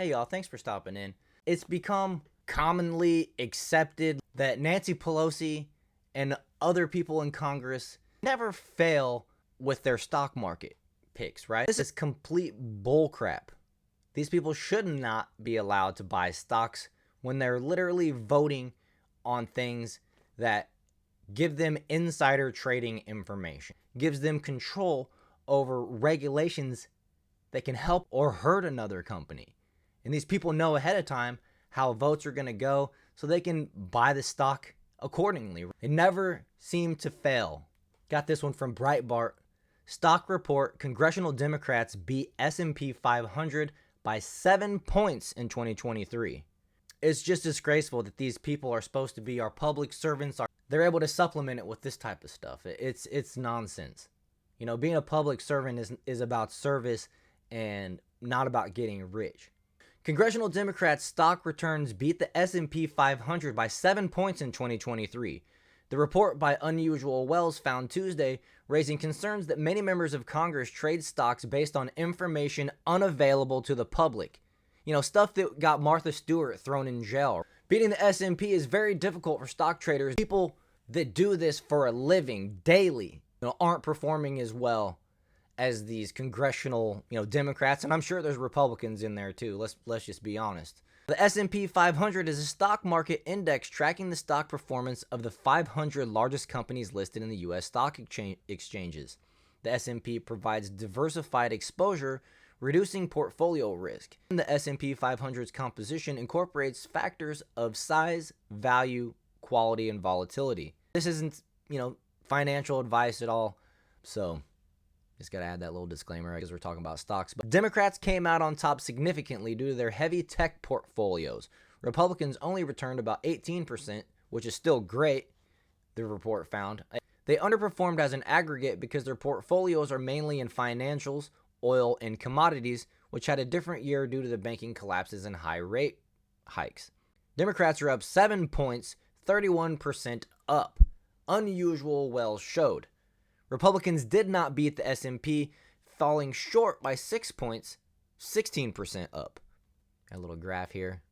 Hey y'all, thanks for stopping in. It's become commonly accepted that Nancy Pelosi and other people in Congress never fail with their stock market picks, right? This is complete bullcrap. These people should not be allowed to buy stocks when they're literally voting on things that give them insider trading information, gives them control over regulations that can help or hurt another company. And these people know ahead of time how votes are going to go so they can buy the stock accordingly. It never seemed to fail. Got this one from Breitbart. Stock report: Congressional Democrats beat S&P 500 by 7 points in 2023. It's just disgraceful that these people are supposed to be our public servants. They're able to supplement it with this type of stuff. It's nonsense. You know, being a public servant is about service and not about getting rich. Congressional Democrats' stock returns beat the S&P 500 by 7 points in 2023. The report by Unusual Wells found Tuesday, raising concerns that many members of Congress trade stocks based on information unavailable to the public. You know, stuff that got Martha Stewart thrown in jail. Beating the S&P is very difficult for stock traders. People that do this for a living daily, aren't performing as well as these congressional, Democrats, and I'm sure there's Republicans in there too. Let's just be honest. The S&P 500 is a stock market index tracking the stock performance of the 500 largest companies listed in the U.S. stock exchanges. The S&P provides diversified exposure, reducing portfolio risk. The S&P 500's composition incorporates factors of size, value, quality, and volatility. This isn't, financial advice at all, so just got to add that little disclaimer because we're talking about stocks. But Democrats came out on top significantly due to their heavy tech portfolios. Republicans only returned about 18%, which is still great, the report found. They underperformed as an aggregate because their portfolios are mainly in financials, oil, and commodities, which had a different year due to the banking collapses and high rate hikes. Democrats are up 7 points, 31% up. Unusual Wells showed. Republicans did not beat the S&P, falling short by 6 points, 16% up. A little graph here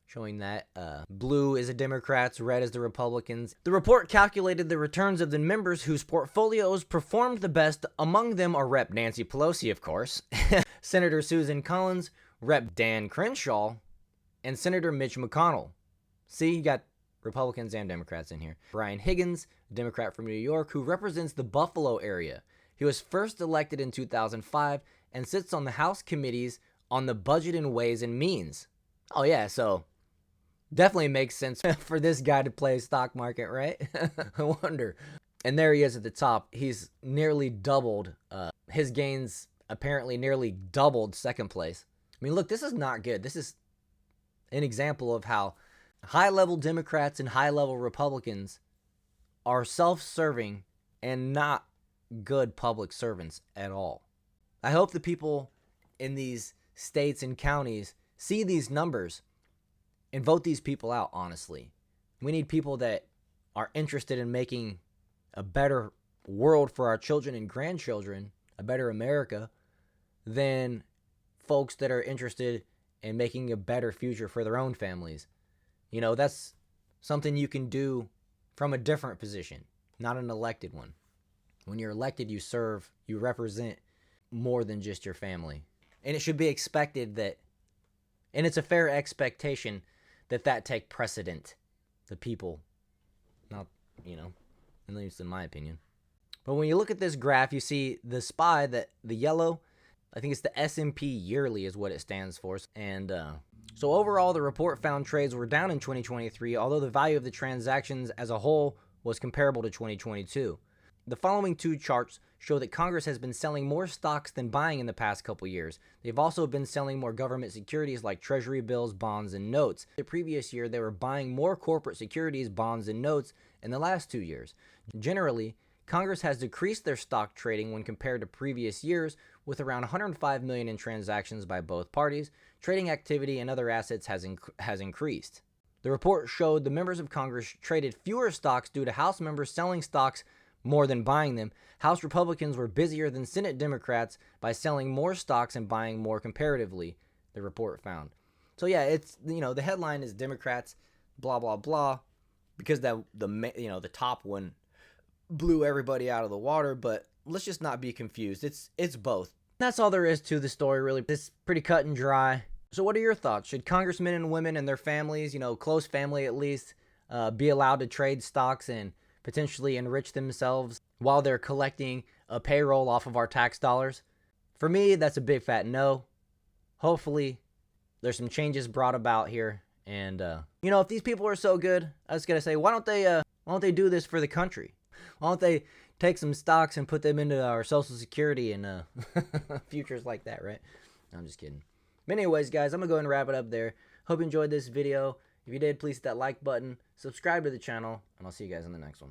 showing that blue is the Democrats, red is the Republicans. The report calculated the returns of the members whose portfolios performed the best. Among them are Rep. Nancy Pelosi, of course, Senator Susan Collins, Rep. Dan Crenshaw, and Senator Mitch McConnell. See, you got Republicans and Democrats in here. Brian Higgins, a Democrat from New York, who represents the Buffalo area. He was first elected in 2005 and sits on the House committees on the Budget and Ways and Means. Oh yeah, so definitely makes sense for this guy to play stock market, right? I wonder. And there he is at the top. He's nearly doubled. His gains apparently nearly doubled second place. I mean, look, this is not good. This is an example of how high-level Democrats and high-level Republicans are self-serving and not good public servants at all. I hope the people in these states and counties see these numbers and vote these people out, honestly. We need people that are interested in making a better world for our children and grandchildren, a better America, than folks that are interested in making a better future for their own families. That's something you can do from a different position, not an elected one. When you're elected, you serve, you represent more than just your family. And it should be expected that, and it's a fair expectation that take precedent. The people, not, at least in my opinion. But when you look at this graph, you see the SPY, that the yellow, I think it's the S&P yearly is what it stands for. And so overall, the report found trades were down in 2023, although the value of the transactions as a whole was comparable to 2022. The following two charts show that Congress has been selling more stocks than buying in the past couple years. They've also been selling more government securities like treasury bills, bonds, and notes. The previous year, they were buying more corporate securities, bonds, and notes in the last 2 years. Generally, Congress has decreased their stock trading when compared to previous years, with around 105 million in transactions by both parties. Trading activity and other assets has increased. The report showed the members of Congress traded fewer stocks due to House members selling stocks more than buying them. House Republicans were busier than Senate Democrats by selling more stocks and buying more comparatively. the report found. So yeah, it's, you know, the headline is Democrats blah blah blah, because the top one blew everybody out of the water. But let's just not be confused. It's both. That's all there is to the story, really. It's pretty cut and dry. So what are your thoughts? Should congressmen and women and their families, you know, close family at least, be allowed to trade stocks and potentially enrich themselves while they're collecting a payroll off of our tax dollars? For me, that's a big fat no. Hopefully, there's some changes brought about here. And, you know, if these people are so good, I was going to say, why don't they do this for the country? Why don't they take some stocks and put them into our Social Security and futures like that, right? No, I'm just kidding. But anyways, guys, I'm going to go ahead and wrap it up there. Hope you enjoyed this video. If you did, please hit that like button, subscribe to the channel, and I'll see you guys in the next one.